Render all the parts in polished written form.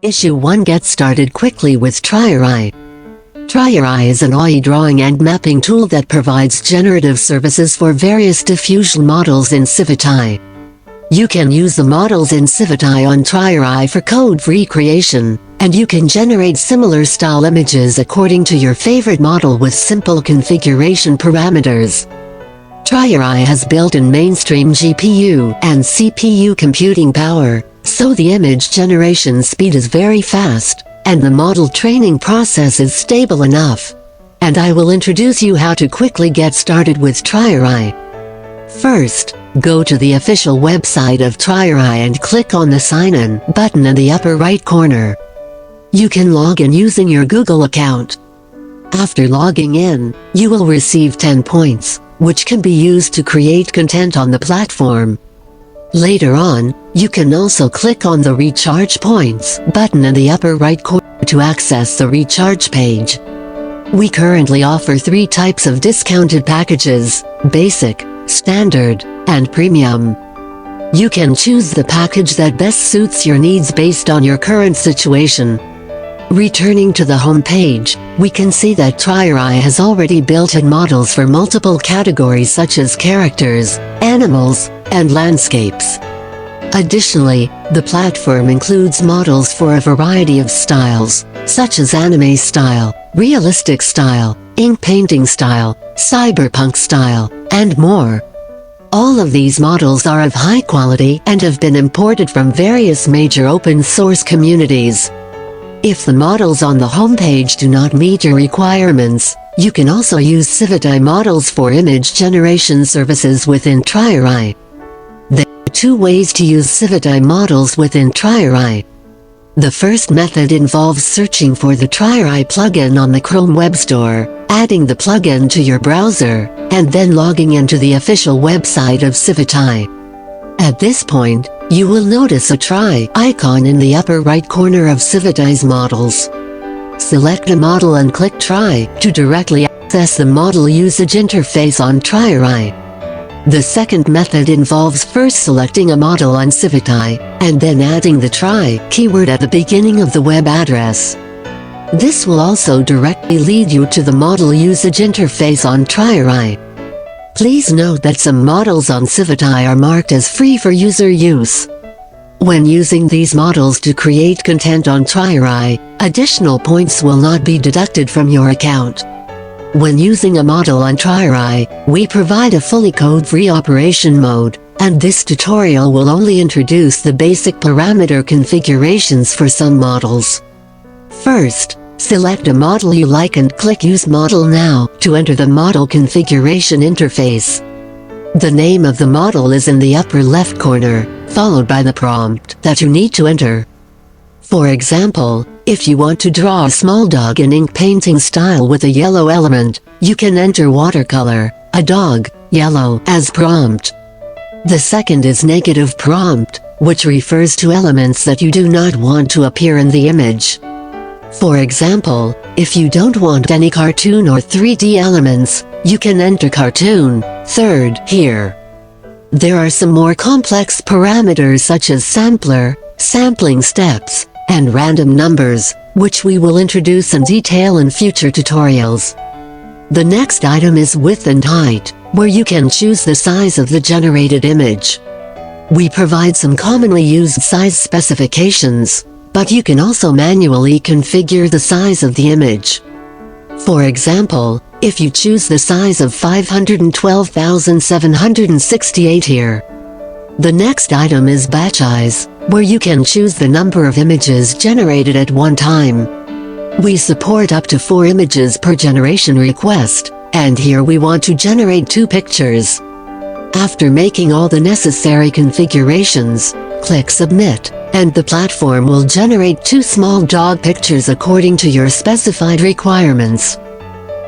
Issue 1. Get started quickly with TryYourAI. TryYourAI is an AI drawing and mapping tool that provides generative services for various diffusion models in Civitai. You can use the models in Civitai on TryYourAI for code-free creation, and you can generate similar style images according to your favorite model with simple configuration parameters. TryYourAI has built-in mainstream GPU and CPU computing power, so the image generation speed is very fast, and the model training process is stable enough. And I will introduce you how to quickly get started with TryYourAI. First, go to the official website of TryYourAI and click on the Sign In button in the upper right corner. You can log in using your Google account. After logging in, you will receive 10 points, which can be used to create content on the platform. Later on, you can also click on the Recharge Points button in the upper right corner to access the recharge page. We currently offer 3 types of discounted packages: Basic, Standard, and Premium. You can choose the package that best suits your needs based on your current situation. Returning to the home page, we can see that TryYourAI has already built-in models for multiple categories such as characters, animals, and landscapes. Additionally, the platform includes models for a variety of styles, such as anime style, realistic style, ink painting style, cyberpunk style, and more. All of these models are of high quality and have been imported from various major open-source communities. If the models on the homepage do not meet your requirements, you can also use Civitai models for image generation services within TryYourAI. There are 2 ways to use Civitai models within TryYourAI. The first method involves searching for the TryYourAI plugin on the Chrome Web Store, adding the plugin to your browser, and then logging into the official website of Civitai. At this point, you will notice a Try icon in the upper right corner of Civitai's models. Select a model and click Try to directly access the model usage interface on TryYourAI. The second method involves first selecting a model on Civitai, and then adding the Try keyword at the beginning of the web address. This will also directly lead you to the model usage interface on TryYourAI. Please note that some models on Civitai are marked as free for user use. When using these models to create content on TryYourAI, additional points will not be deducted from your account. When using a model on TryYourAI, we provide a fully code-free operation mode, and this tutorial will only introduce the basic parameter configurations for some models. First, select a model you like and click Use Model Now to enter the model configuration interface. The name of the model is in the upper left corner, followed by the prompt that you need to enter. For example, if you want to draw a small dog in ink painting style with a yellow element, you can enter watercolor, a dog, yellow as prompt. The second is negative prompt, which refers to elements that you do not want to appear in the image. For example, if you don't want any cartoon or 3D elements, you can enter cartoon, third, here. There are some more complex parameters such as sampler, sampling steps, and random numbers, which we will introduce in detail in future tutorials. The next item is width and height, where you can choose the size of the generated image. We provide some commonly used size specifications, but you can also manually configure the size of the image. For example, if you choose the size of 512,768 here. The next item is batch size, where you can choose the number of images generated at one time. We support up to 4 images per generation request, and here we want to generate 2 pictures. After making all the necessary configurations, click Submit, and the platform will generate 2 small dog pictures according to your specified requirements.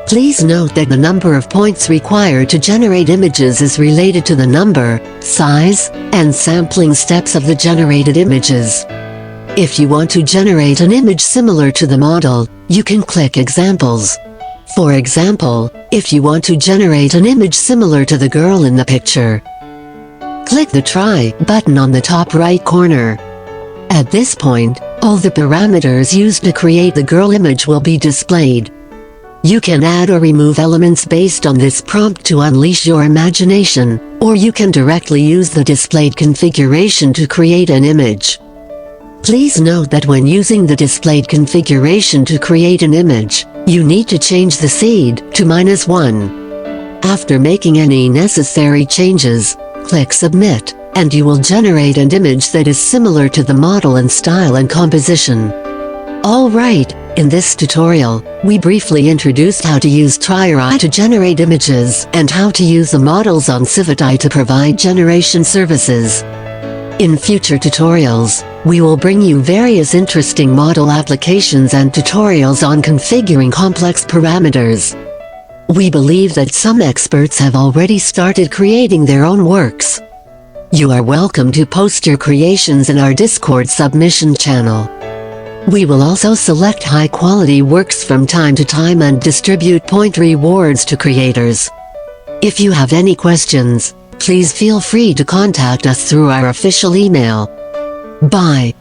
Please note that the number of points required to generate images is related to the number, size, and sampling steps of the generated images. If you want to generate an image similar to the model, you can click Examples. For example, if you want to generate an image similar to the girl in the picture, click the Try button on the top right corner. At this point, All the parameters used to create the girl image will be displayed. You can add or remove elements based on this prompt to unleash your imagination, or you can directly use the displayed configuration to create an image. Please note that when using the displayed configuration to create an image, you need to change the seed to -1. After making any necessary changes, click Submit, and you will generate an image that is similar to the model in style and composition. Alright, in this tutorial, we briefly introduced how to use TryYourAI to generate images and how to use the models on Civitai to provide generation services. In future tutorials, we will bring you various interesting model applications and tutorials on configuring complex parameters. We believe that some experts have already started creating their own works. You are welcome to post your creations in our Discord submission channel. We will also select high-quality works from time to time and distribute point rewards to creators. If you have any questions, please feel free to contact us through our official email. Bye.